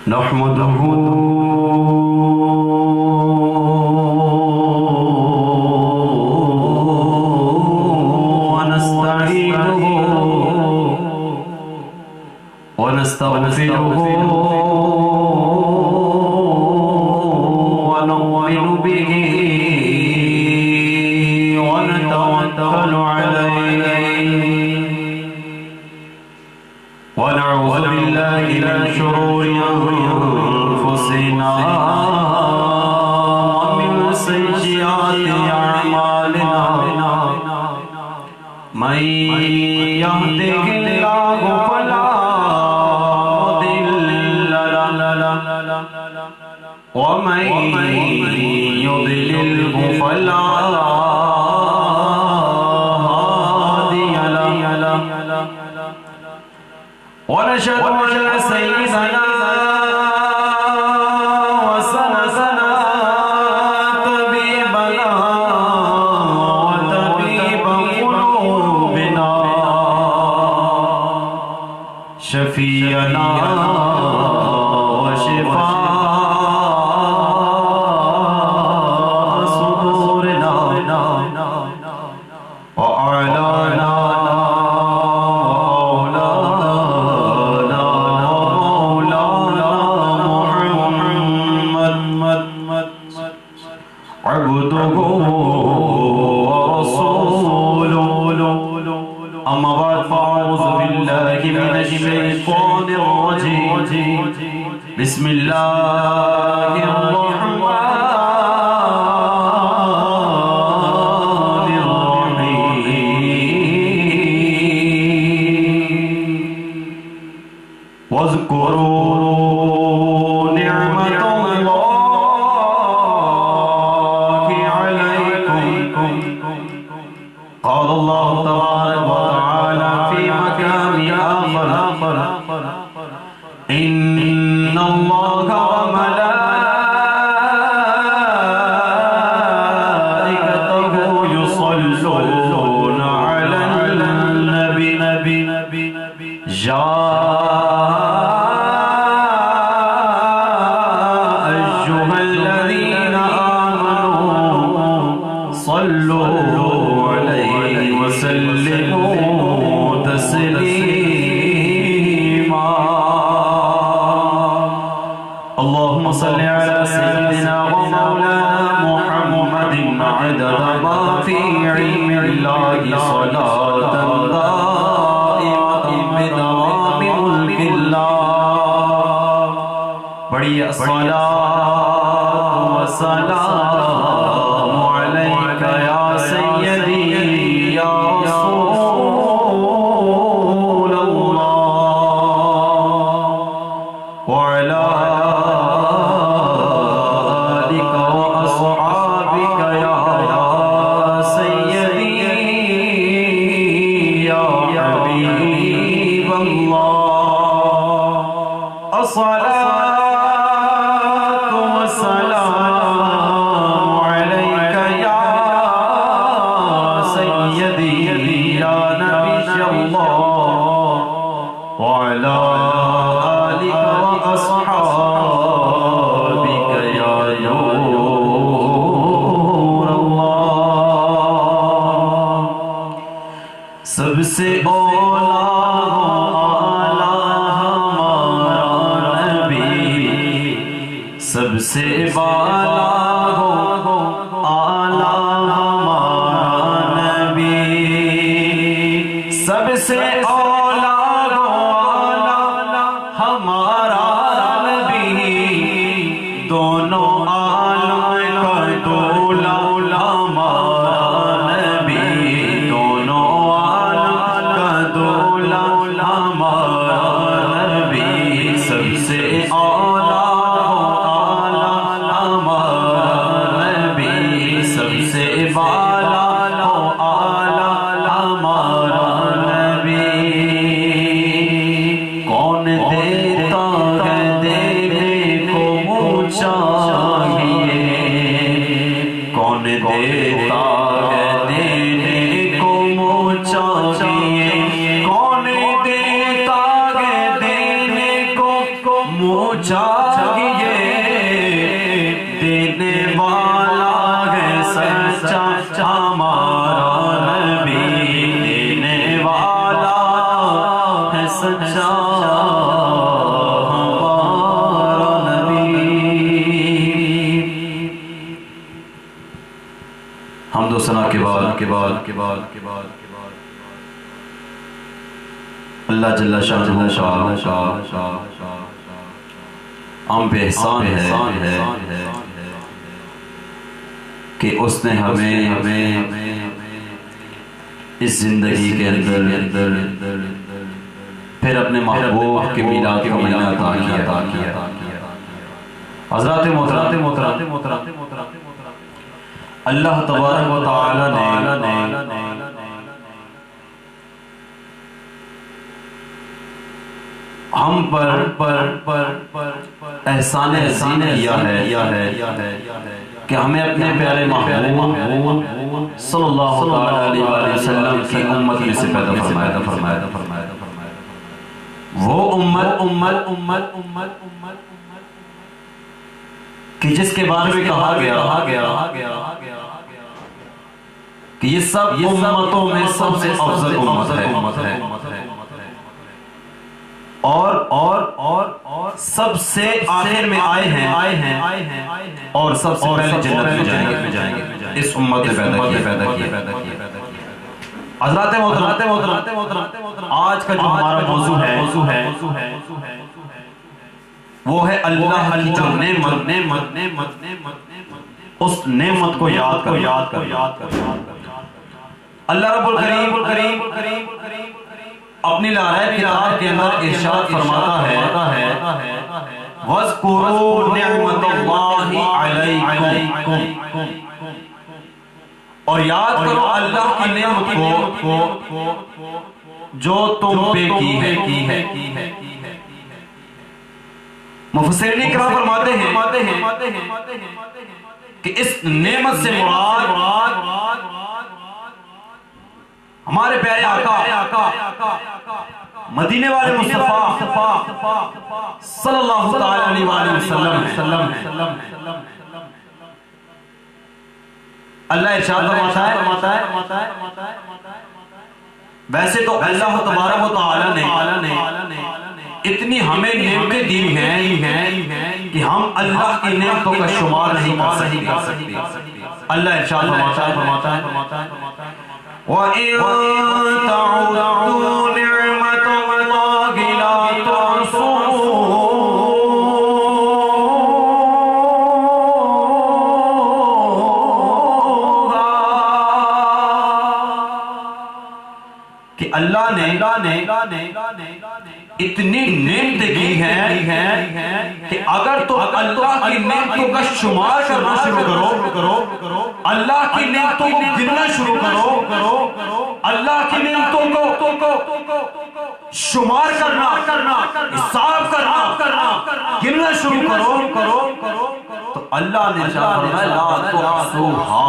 نحمده ونستعينه ونستغفره ونؤمن به ونتوكل عليه ونعوذ بالله من شرور أنفسنا ومن سيئات أعمالنا من يهده الله فلا مضل له ومن يضلله فلا هادي له ونشهد أن سيدنا وسندنا طبيبنا وطبيب قلوبنا شفيعنا وشفاء صدورنا وأعلانا عبده ورسوله أما بعد فأعوذ بالله من الشيطان الرجيم بسم الله الرحمن الرحيم واذكروا نعمة قال الله تبارك وتعالى في مكان آخر إن الله وملائكته يصلون على النبي يا أيها الذين آمنوا صلوا وسلموا تسليما اللهم صل على سيدنا ومولانا محمد عدد ما في علم الله صلاة دائمة بدوام ملك الله بڑی الصلاة والسلام عليك يا سيدي يا رسول الله وعلى آلك وأصحابك يا سيدي يا حبيب الله الصلاة والسلام عليك يا سيدي يا نبي الله وعلى آلك وأصحابك يا نور الله سب سے اولا سب سے بالا ہو آلہ ہمارا نبی سب سے اولا ہو آلہ ہمارا نبی دونوں عالم کا دولا ہمارا نبی دونوں عالم کا دولا ہمارا نبی سب سے اولا دیتا ہے دینے کو منہ چاہیے، کون دیتا ہے دینے کو منہ چاہیے دینے والا ہے سچا ہمارا نبی دینے والا ہے سچا ہمارا نبی حمد و ثنا کے بعد اللہ جل شانہ کا ہم پہ احسان ہے کہ اس نے ہمیں اس زندگی کے اندر پھر اپنے محبوب کے میلاد کا مہینہ عطا کیا حضرات محترم اللہ تبارک و تعالی نے ہم پر احسان عظیم کیا ہے کہ ہمیں اپنے پیارے محبوب صلی اللہ علیہ وسلم کی امت میں سے پیدا فرمایا وہ امت کہ جس کے بارے میں کہا گیا کہ یہ سب امتوں میں سب سے افضل امت ہے اور سب سے آخر میں آئے ہیں اور سب سے پہلے جنت میں جائیں گے اس امت نے پیدا کیا حضرات محترم آج کا جو ہمارا موضوع ہے وہ ہے اللہ کی جو نعمت اس نعمت کو یاد کر اللہ رب الکریم اپنی لارائب کتاب کے اندر ارشاد فرماتا ہے وَاذْكُرُوا نِعْمَتَ اللَّهِ عَلَيْكُمْ اور یاد کرو اللہ کی نعمت کو جو تم پہ کی ہے مفسرین اکرام فرماتے ہیں کہ اس نعمت سے مراد ہمارے پیارے آقا مدینے والے مصطفیٰ صلی اللہ تعالی علیہ وسلم ہے اللہ ارشاد فرماتا ہے ویسے تو اللہ تبارک و تعالی نے اتنی ہمیں نعمتیں دی ہیں کہ ہم اللہ کی نعمتوں کا شمار نہیں کر سکتے اللہ ارشاد فرماتا ہے وَإِن تَعُدُّوا نِعْمَتَ اللَّهِ لَا تُحْصُوهَا کہ اللہ نے اتنی نعمتیں دی ہیں کہ اگر تو اللہ کی نعمتوں کا شمار کرنا شروع کرو اللہ کی نعمتوں کو گننا شروع کرو اللہ کی نعمتوں کو شمار کرنا حساب کرنا گننا شروع کرو تو اللہ نے لا تحصوها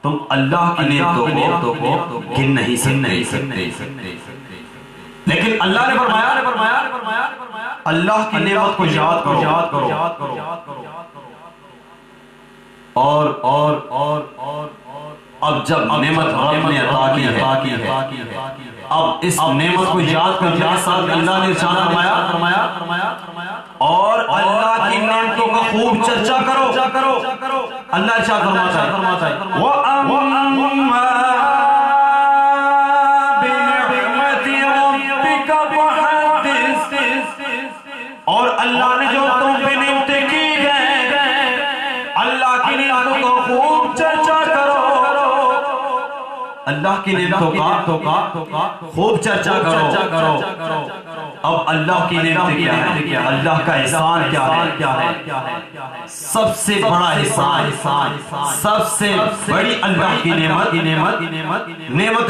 تم اللہ کی نعمتوں کو گن نہیں سکتے لیکن اللہ نے فرمایا اللہ کی نعمت کو یاد کرو اور اب جب نعمت رب نے عطا کی ہے اب اس نعمت کو یاد کرنے کے ساتھ اللہ نے ارشاد فرمایا اور اللہ کی نعمتوں کا خوب چرچا کرو اللہ ارشاد فرماتا ہے وَأَمَّا اور اللہ نے جو تم پہ نعمتیں کی ہیں اللہ کی نعمتوں کو خوب چرچا کرو اللہ کی نعمتوں کا خوب چرچا کرو اب اللہ کی نعمتیں کیا ہے اللہ کا احسان کیا ہے سب سے بڑا احسان سب سے بڑی اللہ کی نعمت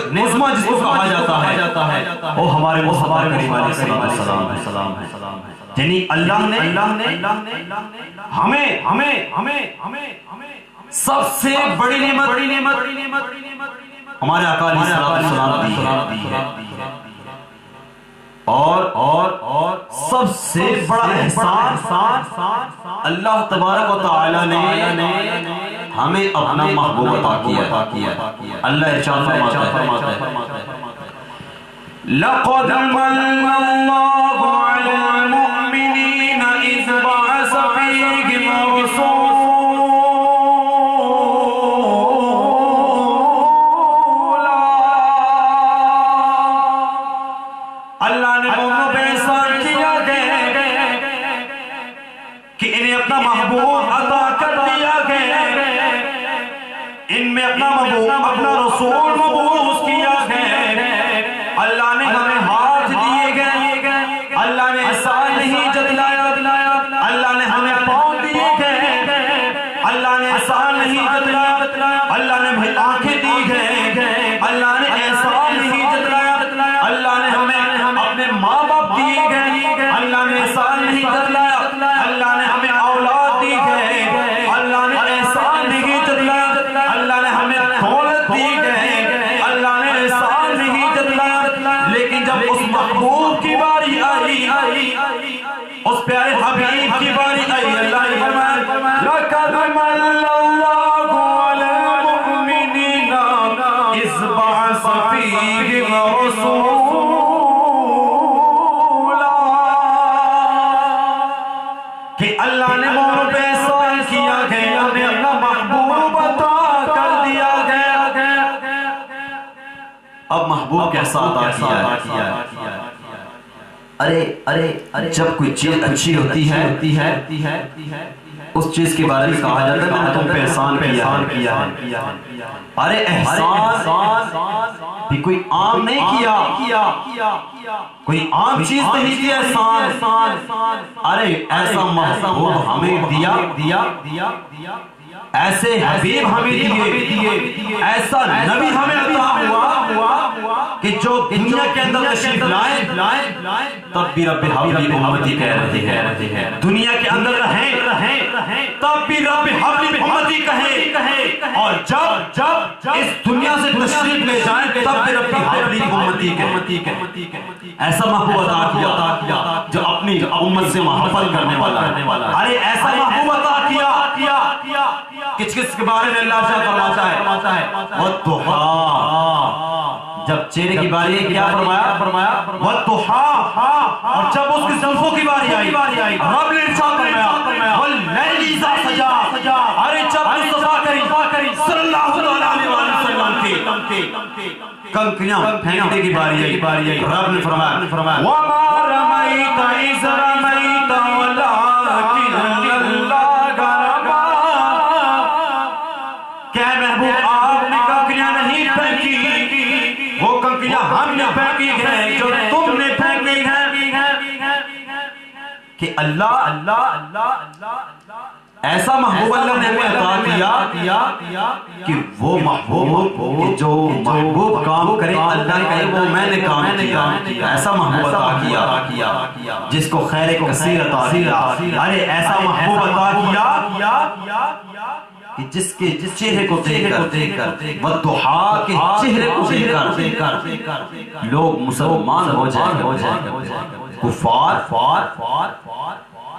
عظمی جس کو کہا جاتا ہے وہ ہمارے مصطفیٰ کریم علیہ السلام ہے یعنی اللہ نے ہمیں سب سے بڑی نعمت ہمارے آقا علیہ السلام دی ہے اور سب سے بڑا احسان اللہ تبارک و تعالی نے ہمیں اپنا محبوب عطا کیا. اللہ ارشاد فرماتا ہے لَقَدْ مَنَّ اللَّهُ عَلَى الْمُؤْمِنِينَ إِذْ بَعَثَ فِيهِمْ رَسُولًا. اللہ نے مومنوں پہ احسان کیا کہ انہیں اپنا محبوب عطا کر دیا گیا، ان میں اپنا محبوب اپنا رسول مبعوث کیا گیا. اللہ نے ہمیں ہاتھ دیے گئے، اللہ نے احسان نہیں جتلایا، اللہ نے ہمیں پاؤں دیے گئے، اللہ نے احسان نہیں جتلایا، اللہ نے ہمیں آنکھیں دی گئے، اللہ نے احسان نہیں جتلایا، اللہ نے ہمیں اپنے ماں باپ دیے گئے، اللہ نے احسان نہیں جتلایا، اللہ نے ہمیں اولاد دی گئے، اللہ نے احسان نہیں جتلایا، اللہ نے ہمیں دولت دی گئے، اللہ نے احسان نہیں جتلایا. لیکن جب اس محبوب کی باری آئی، اس پیارے حبیب کی باری آئی، اللہ نے فرمایا لَقَدْ مَنَّ اللَّهُ عَلَى الْمُؤْمِنِينَ إِذْ بَعَثَ فِيهِمْ رَسُولًا. کہ اللہ نے مومنوں پہ احسان کیا گیا، ہمیں اپنا محبوب عطا کر دیا گیا. اب محبوب کیسا عطا کیا ہے؟ ارے جب کوئی چیز اچھی ہوتی ہے اس چیز کے بارے میں کہا جاتا ہے میں نے تم پہ احسان کیا ہے. ارے احسان بھی کوئی عام نہیں کیا، کوئی عام چیز نہیں کیا احسان. ارے ایسا محبوب ہمیں دیا، ایسے حبیب ہمیں دیے، ایسا نبی ہمیں عطا ہوا کہ جو دنیا کے اندر تشریف لائے تب بھی رب حبلی امتی کہہ رہے ہیں، دنیا کے اندر رہیں تب بھی رب حبلی امتی کہیں، اور جب اس دنیا سے تشریف لے جائیں تب بھی رب حبلی امتی کہیں. ایسا محبوب عطا کیا جو اپنی امت سے محبت کرنے والا ہے. ارے ایسا محبوب عطا کیا کس کے بارے میں اللہ سے فرماتا ہے وَالضُّحَا. جب چہرے کی باری کیا فرمایا وَالضُّحَا، اور جب اس کی زلفوں کی باری آئی رب نے ارشاد فرمایا وَاللَّيْلِ إِذَا سَجَا. ارے جب مصطفیٰ کریم صلی اللہ علیہ وسلم کی کنکریاں پھینکنے کی باری آئی رب نے فرمایا وَمَا رَمَيْتَ إِذْ رَمَيْتَ وَلَٰكِنَّ اللَّهَ رَمَىٰ. کہ محبوب آپ نے کنکریاں نہیں پھینکی، وہ کنکریاں ہم نے پھینکی ہیں جو تم نے پھینکی ہیں. کہ اللہ ایسا محبوب اللہ نے ہمیں عطا کیا کہ وہ محبوب جو محبوب کام کرے اللہ کہے وہ میں نے کام کیا. ایسا محبوب عطا کیا جس کو خیر کثیر عطا کیا. ارے ایسا محبوب عطا کیا کہ جس چہرے کو دیکھ کر والضحا کے چہرے کو دیکھ کر لوگ مسلمان ہو جائیں. کفار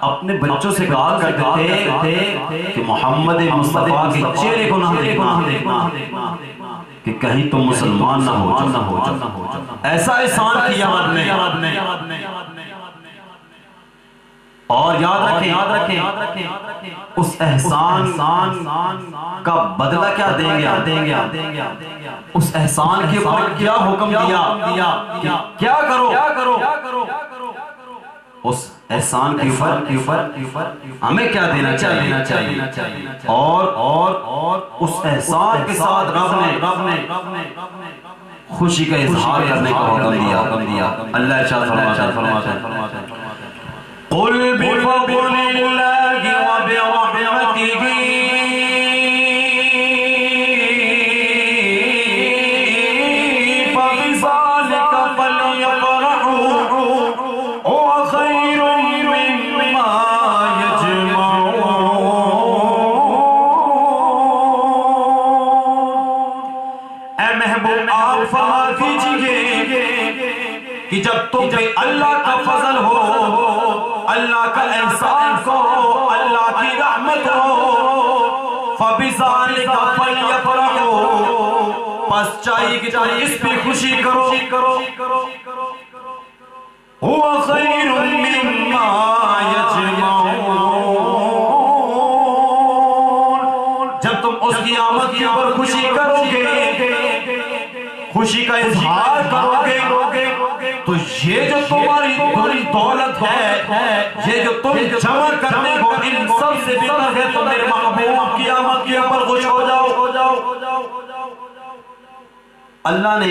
اپنے بچوں سے کہا کرتے تھے کہ محمد مصطفیٰ کے چہرے کو نہ دیکھنا کہ کہیں تم مسلمان نہ ہو جاؤ. ایسا احسان کیا رب نے. اور یاد رکھیں اس احسان کا بدلہ کیا دیں گے. اس احسان کے اوپر کیا حکم دیا کیا کرو. اس احسان کے اوپر ہمیں کیا دینا چاہیے. اور اس احسان کے ساتھ رب نے خوشی کا اظہار کرنے کا حکم دیا. اللہ ارشاد فرماتا ہے قل بفضل اللہ وبرحمتہ فبذلک فلیفرحوا هو خیر مما یجمعون. اے محبوب آپ فرما دیجئے کہ جب تم پہ اللہ کا فضل ہو، فَبِذَلِكَ فَلْيَفْرَحُوا، پس چاہیے کہ تم اس پہ خوشی کرو، هُوَ خَيْرٌ مِّمَّا يَجْمَعُونَ، جب تم اس کی آمد کے اوپر خوشی کرو گے، خوشی کا اظہار کرو گے، تو یہ جو تمہاری دولت ہے، یہ جو تم جمع کرنے کو ان سب سے بہتر ہے، تو میرے محبوب کی آمد کے اوپر خوش ہو جاؤ۔ اللہ نے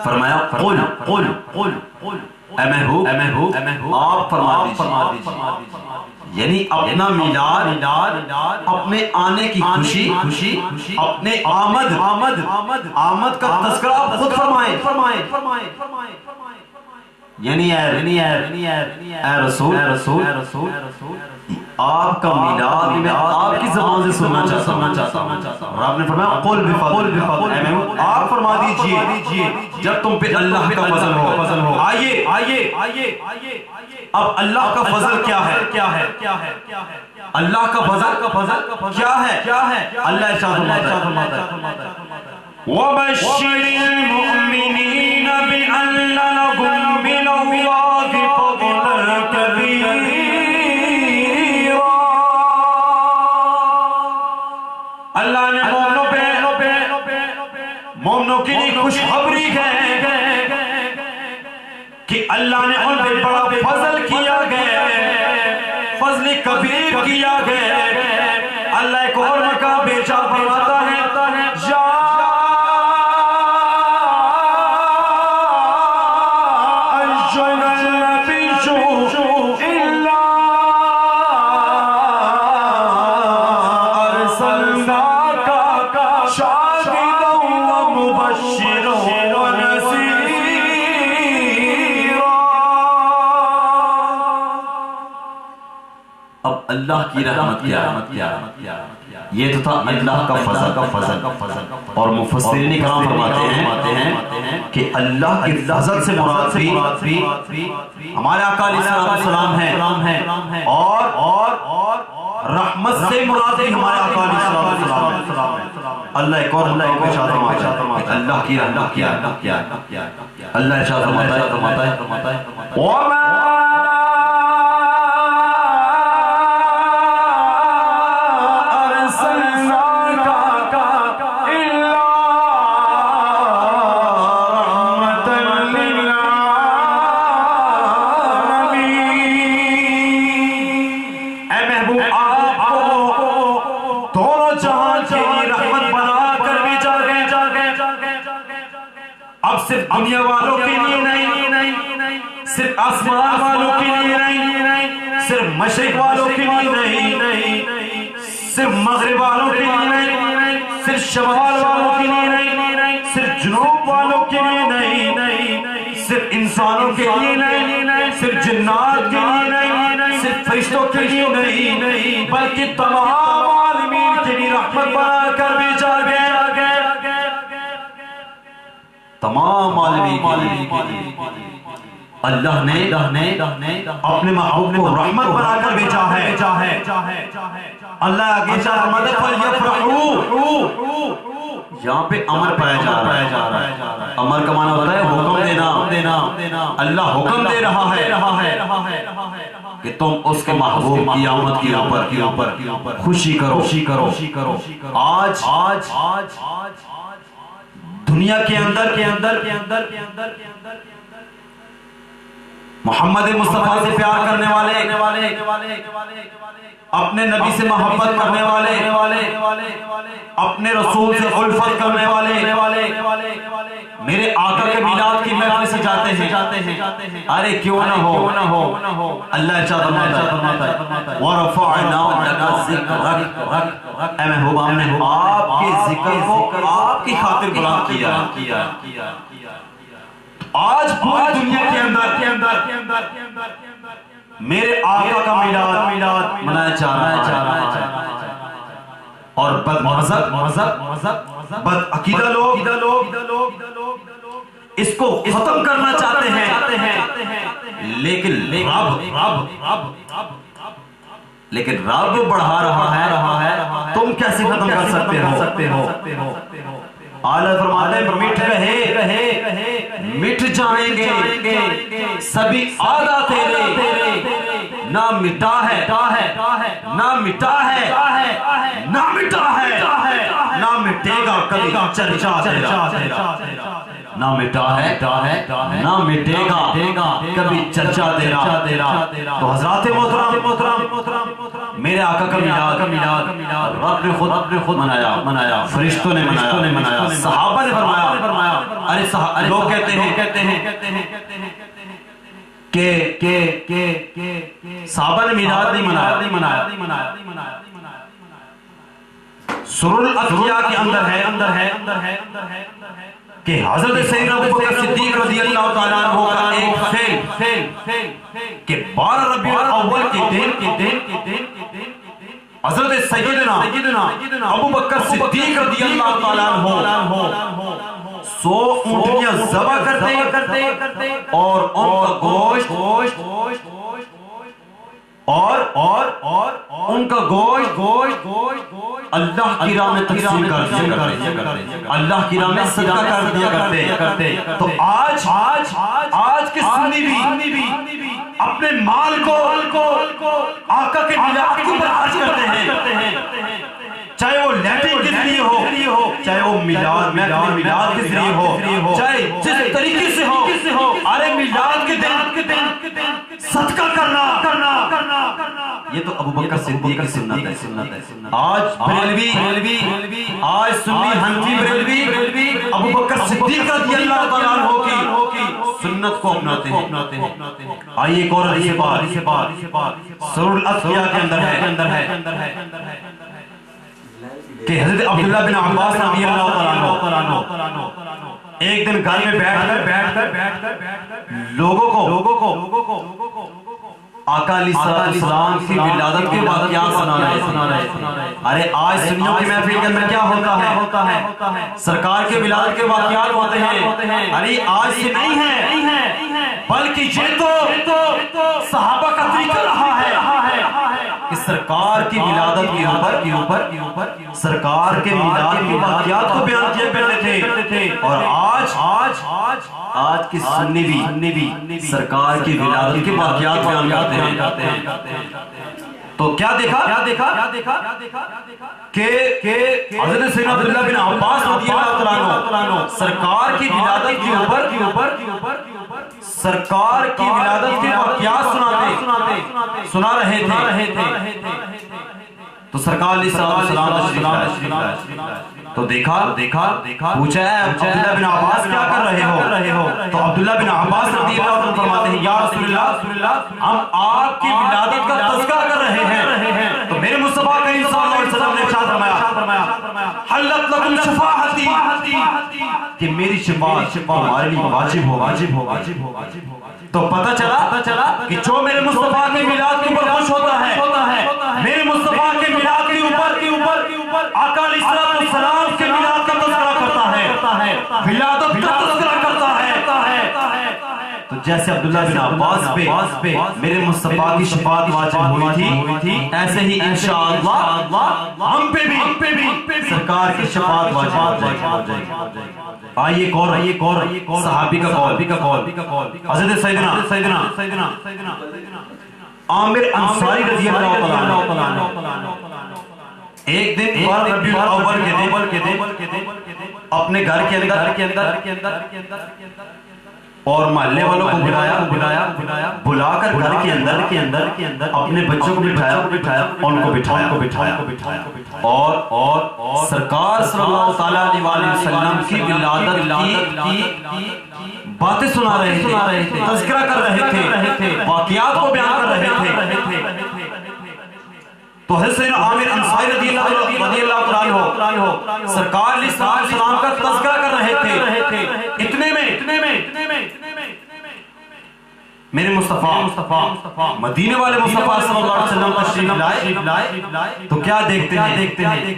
فرمایا قل اے محبوب آپ فرما دیجئے، یعنی اپنا میلاد، اپنے آنے کی خوشی، اپنے آمد کا تذکرہ آپ خود فرمائیں، یعنی اے رسول آپ کا میلاد میں آپ کی زبان سے سننا چاہتا ہوں، اور آپ نے فرمایا قل بفضل، آپ فرما دیجئے جب تم پہ اللہ کا فضل ہو۔ آئیے اب اللہ کا فضل کیا ہے؟ اللہ کا فضل کیا ہے؟ اللہ ارشاد فرماتا ہے وَبَشِّرِ الْمُؤْمِنِينَ بِأَنَّ لَهُم مِّنَ اللَّهِ فَضْلًا كَبِيرًا۔ اللہ نے مومنوں کے لیے خوشخبری ہے کہ اللہ نے ان پہ بڑا فضل کیا گیا، فضل کبیر کیا گیا۔ اللہ ایک اور مقام بے چار فرماتا ہے اللہ کی رحمت کیا، یہ تو تھا اللہ کا فضل، اور مفسرین کرام فرماتے ہیں کہ اللہ کی فضل سے مراد بھی ہمارے آقا علیہ السلام ہے، اور رحمت سے مراد بھی ہمارے آقا علیہ السلام ہے۔ اللہ ایک اور ارشاد فرماتا ہے اللہ کی رحمت کیا، اللہ ارشاد فرماتا ہے وَمَا دنیا والوں کے لیے نہیں، صرف آسمان والوں کے لیے نہیں، صرف مشرق والوں کے لیے نہیں، صرف مغرب والوں کے لیے نہیں، صرف شمال والوں کے لیے نہیں، صرف جنوب والوں کے لیے نہیں، صرف انسانوں کے لیے نہیں، صرف جنات کے لیے نہیں، صرف فرشتوں کے لیے نہیں، بلکہ تمام عالمین کے لیے رحمت بنا کر بھیجا گیا، تمام عالمین کے لیے اللہ نے اپنے محبوب کو رحمت بنا کر بھیجا ہے۔ اللہ آگے فرماتا ہے فَلْيَفْرَحُوا، یہاں پہ امر پایا جا رہا ہے، امر کا معنی ہوتا ہے حکم دینا، اللہ حکم دے رہا ہے کہ تم اس کے محبوب کی آمد کے اوپر خوشی کرو۔ آج دنیا کے اندر محمد مصطفیٰ سے پیار کرنے والے، اپنے نبی سے محبت کرنے والے، اپنے رسول سے الفت کرنے والے میرے آقا کے میلاد کی محفل سے جاتے ہیں، ارے کیوں نہ ہو، اللہ ارشاد فرماتا ہے وَرَفَعْنَا لَكَ ذِكْرَكَ، اے محبوب ہم نے آپ کے ذکر کو آپ کی خاطر بلند کیا۔ آج پوری دنیا کے اندر میرے آقا کا میلاد منایا جا رہا ہے، اور بد مذہب بد عقیدہ لوگ اس کو ختم کرنا چاہتے ہیں، لیکن رب لیکن رب بڑھا رہا ہے، تم کیسے ختم کر سکتے ہو؟ اعلیٰ فرماتے ہیں مٹ رہے مٹ جائیں گے سبھی آدھا تیرے، نہ مٹا ہے نہ مٹا ہے نہ مٹا ہے نہ مٹے گا کبھی چرچا تیرا، نہ مٹا ہے نہ مٹے گا کبھی چرچا تیرا۔ تو حضرات محترم، میرے آقا کا میلاد رب نے خود منایا، فرشتوں نے منایا، صحابہ نے فرمایا۔ ارے لوگ کہتے ہیں کہ صحابہ نے میلاد نہیں منایا۔ سرور الاصفیاء کے اندر ہے کہ حضرت سیدنا ابوبکر صدیق رضی اللہ تعالیٰ عنہ کا ایک فعل کہ 12 ربیع الاول کے دن حضرت سیدنا ابوبکر صدیق رضی اللہ تعالیٰ عنہ 100 اونٹیاں ذبح کرتے اور ان کا گوشت اور ان کا گوشت اللہ کی راہ میں تقسیم کر دیا کرتے، اللہ کی راہ میں صدقہ کر دیا کرتے۔ تو آج کے سنی بھی اپنے مال کو آقا کے میلاد کے اوپر خرچ کرتے ہیں، چاہے وہ لیٹنگ کے ذریعے ہو، چاہے وہ میلاد کے ذریعے ہو، چاہے جس طریقے سے ہو۔ ارے میلاد کے دن صدقہ کرنا، یہ تو ابوبکر صدیق کی سنت ہے۔ آج بریلوی، آج سنی حنفی بریلوی ابوبکر صدیق رضی اللہ تعالیٰ عنہ کی سنت کو اپناتے ہیں۔ آئیے ایک اور بات سرور الاصفیاء کے اندر ہے کہ حضرت عبداللہ بن عباس رضی اللہ تعالیٰ عنہ ایک دن گھر میں بیٹھ کر لوگوں کو آقا علیہ السلام کی ولادت کے واقعات سنا رہے۔ ارے آج سنیوں کی محفل کے اندر کیا ہوتا ہے؟ سرکار کے ولادت کے واقعات ہوتے ہیں۔ ارے آج سے نہیں ہے، بلکہ یہ تو صحابہ کا طریقہ رہا ہے کہ سرکار کی ولادت کے اوپر سرکار کے میلاد کے واقعات کو بیان کیا کرتے تھے، اور آج کی سنی بھی سرکار کی ولادت کے واقعات بیان کرتے ہیں۔ تو کیا دیکھا کہ حضرت سیدنا عبداللہ بن عباس رضی اللہ تعالیٰ عنہ سرکار کی ولادت کے اوپر سرکار کی ولادت کے واقعات سنا رہے تھے۔ تو سرکار علیہ السلام تو دیکھا پوچھا ہے عبداللہ بن عباس کیا کر رہے ہو؟ تو عبداللہ بن عباس رضی اللہ عنہ فرماتے ہیں یا رسول اللہ ہم آپ کی ولادت کا تذکرہ کر رہے ہیں۔ تو میرے مصطفیٰ کریم صلی اللہ علیہ وسلم نے ارشاد فرمایا حلت لکم شفاعتی کہ میری شفاعت تمہارے لیے واجب ہو۔ تو پتہ چلا کہ جو میرے مصطفیٰ کے میلاد کے اوپر خوش ہوتا ہے، میرے مصطفیٰ کے میلاد کے اوپر آقا علیہ السلام کے میلاد کا تذکرہ کرتا ہے، ولادت کا تذکرہ کرتا ہے۔ تو جیسے عبداللہ بن عباس پہ میرے مصطفیٰ کی شفاعت واجب ہوئی تھی، ایسے ہی انشاءاللہ ہم پہ بھی سرکار کی شفاعت واجب ہو جائے گی۔ آئیے ایک اور صحابی کا قول حضرت سیدنا عامر انصاری رضی اللہ تعالیٰ عنہ ایک دن 12 ربیع الاول کے دن اپنے گھر کے اندر اور محلے والوں کو بلا کر گھر کے اندر اپنے بچوں کو بٹھایا ان کو بٹھایا اور سرکار صلی اللہ تعالیٰ علیہ وسلم کی ولادت کی باتیں سنا رہے تھے، تذکرہ کر رہے تھے، واقعات کو بیان کر رہے تھے۔ تو حضرت عامر انصاری رضی اللہ تعالیٰ عنہ سرکار علیہ السلام کا تذکرہ کر رہے تھے۔ اتنے میں میرے مصطفیٰ مدینے والے مصطفیٰ صلی اللہ علیہ وسلم تشریف لائے تو کیا دیکھتے ہیں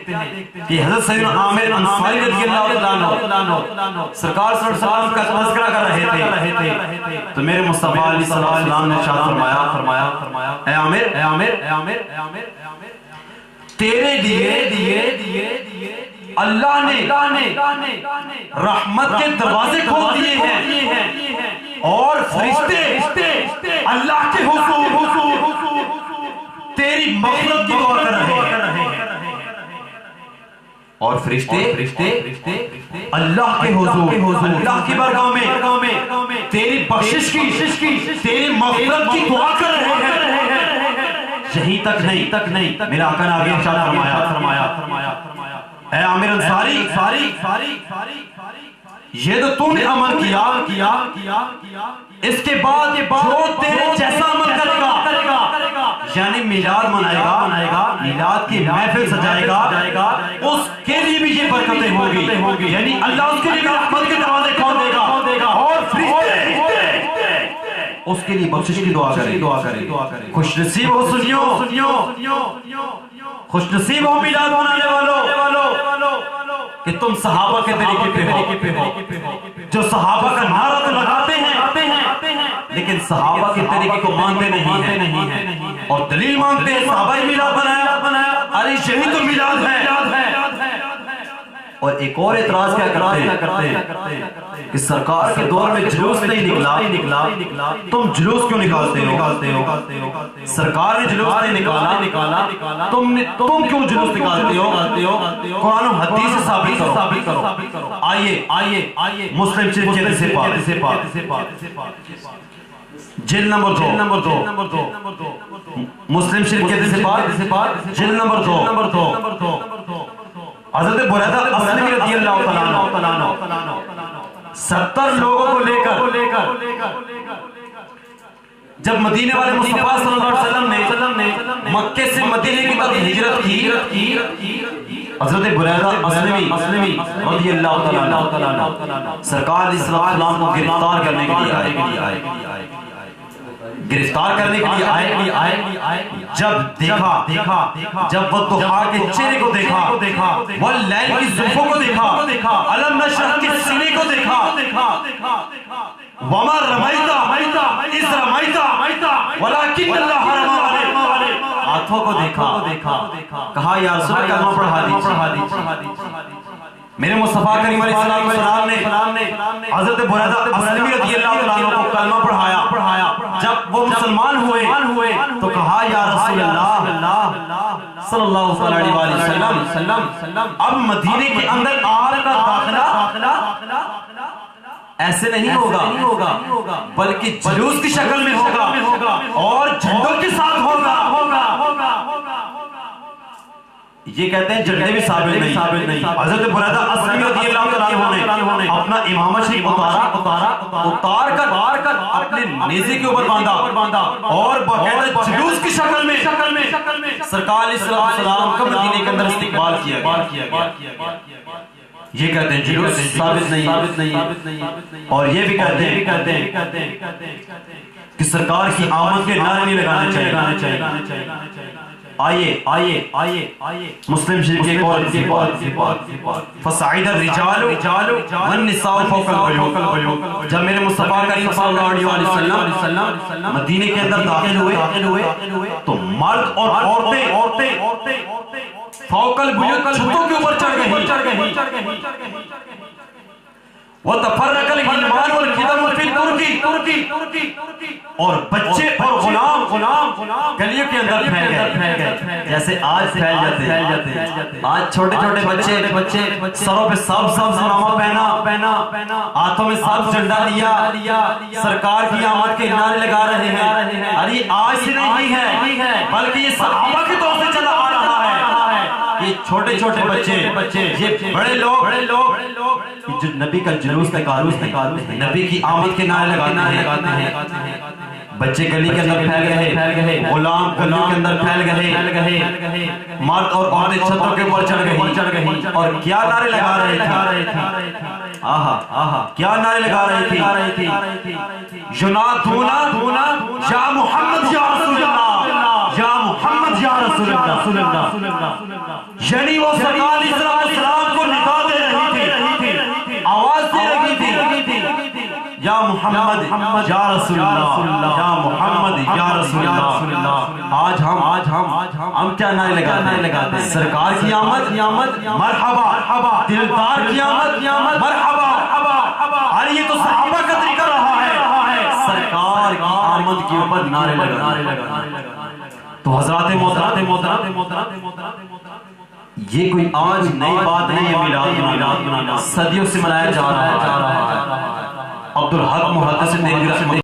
کہ حضرت سیدنا عامر انصاری رضی اللہ عنہ سرکار صلی اللہ علیہ وسلم کا تذکرہ کر رہے تھے تو میرے مصطفیٰ علیہ السلام نے ارشاد فرمایا اے عامر تیرے لیے اللہ نے رحمت کے دروازے کھول دیے ہیں اور فرشتے اللہ کے حضور تیری مغفرت کی دعا کر رہے ہیں اور فرشتے اللہ کے حضور اللہ کی بارگاہ میں تیری بخشش کی تیری مغفرت کی دعا کر رہے ہیں یہیں تک نہیں میرا آقا نے آگے ارشاد فرمایا اے عامر انصاری یہ تو نے عمل کیا اس کے بعد جو تیرے جیسا عمل کرے گا یعنی میلاد منائے گا میلاد کی محفل سجائے گا اس کے لیے بھی یہ برکتیں ہوگی یعنی اللہ اس کے لیے رحمت کے دروازے کھول دے گا اور فرشتے اس کے لیے بخشش کی دعا کرے خوش نصیب ہو سنیو خوش نصیب ہو میلاد منانے والوں کہ تم صحابہ کے طریقے پہ ہو جو صحابہ کا نعرہ تو لگاتے ہیں لیکن صحابہ کے طریقے کو مانتے نہیں ہیں اور دلیل مانگتے ہیں صحابہ ہی میلاد بنایا ارے یہی تو میلاد ہے اور ایک اور اعتراض کیا کرتے ہیں کہ سرکار کے دور میں جلوس نہیں نکلا تم جلوس کیوں نکالتے ہو سرکار نے جلوس نہیں نکالا تم کیوں جلوس نکالتے ہو قرآن و حدیث سے ثابت کرو آئیے مسلم شریف کے حدیث پاک جلد نمبر 2 مسلم شریف کے حدیث پاک جلد نمبر 2 حضرت بریدہ اسلمی رضی اللہ تعالیٰ عنہ 70 لوگوں کو لے کر جب مدینے والے مصطفیٰ صلی اللہ علیہ وسلم نے مکے سے مدینے کی طرف ہجرت کی حضرت بریدہ اسلمی رضی اللہ تعالیٰ عنہ سرکار علیہ السلام کو گرفتار کرنے کے لیے آئے جب دیکھا جب وہ ضحیٰ کے چہرے کو دیکھا واللیل کی زلفوں کو دیکھا علم نشرح کے سینے کو دیکھا وما رمیتا اس رمیتا ولیکن اللہ رمی ہاتھوں کو دیکھا کہا یا رسول اللہ کلمہ پڑھا دیجئے میرے مصطفیٰ کریم علیہ السلام نے حضرت بریدہ اسلمی رضی اللہ عنہ کو کلمہ پڑھایا جب وہ مسلمان ہوئے تو کہا یا رسول اللہ صلی اللہ علیہ وسلم اب مدینے کے اندر آپ کا داخلہ ایسے نہیں ہوگا بلکہ جلوس کی شکل میں ہوگا اور جھنڈوں کے ساتھ ہوگا یہ کہتے ہیں جھنڈے بھی ثابت نہیں حضرت بریدہ اسلمی رضی اللہ عنہ نے اپنا امامہ شریف اتار کر اپنے نیزے کے اوپر باندھا اور باقاعدہ جلوس کی شکل میں سرکار علیہ السلام کا مدینے کے اندر استقبال کیا گیا یہ کہتے ہیں جلوس ثابت نہیں اور یہ بھی کہتے ہیں کہ سرکار کی آمد کے نعرے نہیں لگانے چاہیے آئیے مسلم شریف کے فَصَعِدَ الرِّجَالُ وَالنِّسَاءُ فَوْقَ الْبُيُوتِ جب میرے مصطفیٰ کریم صلی اللہ علیہ وسلم مدینے کے اندر داخل ہوئے تو مرد اور عورتیں فوق البیوت چھتوں کے اوپر چڑھ گئی وَتَفَرَّقَ الْغِلْمَانُ وَالْخِدَمُ فِي الطُّرُقِ اور بچے اور غلام گلیوں کے اندر پھیل گئے جیسے آج پھیل جاتے ہیں آج چھوٹے بچے سروں پہ سبز امامہ پہنا ہاتھوں میں سبز جھنڈا لیا سرکار کی آمد کے نعرے لگا رہے ہیں ارے آج سے نہیں ہے بلکہ یہ صحابہ کے دور سے چلا آ رہا ہے یہ چھوٹے بچے یہ بڑے لوگ جو نبی کا جلوس نکالتے ہیں نبی کی آمد کے نعرے لگاتے ہیں بچے گلی کے اندر پھیل گئے غلام گلی کے اندر پھیل گئے مرد اور عورتیں چھتوں کے اوپر چڑھ گئی اور کیا نعرے لگا رہے تھے کیا نعرے لگا رہے تھے؟ ینادونا یا محمد یا رسول اللہ، یا محمد یا رسول اللہ، یعنی وہ سرکار علیہ السلام کو ندا دے رہی تھی، آواز دے رہی تھی، یا محمد یا رسول اللہ، یا محمد یا رسول اللہ۔ آج ہم کیا نعرے لگاتے ہیں؟ سرکار کی آمد مرحبا، دلدار کی آمد مرحبا۔ ارے یہ تو صحابہ کا ذکر رہا ہے، سرکار کی آمد کے اوپر نعرے لگاتے۔ تو حضرات محترم، یہ کوئی آج نئی بات نہیں ہے، میلاد منانا صدیوں سے منایا جا رہا ہے۔ عبدالحق محدث دہلوی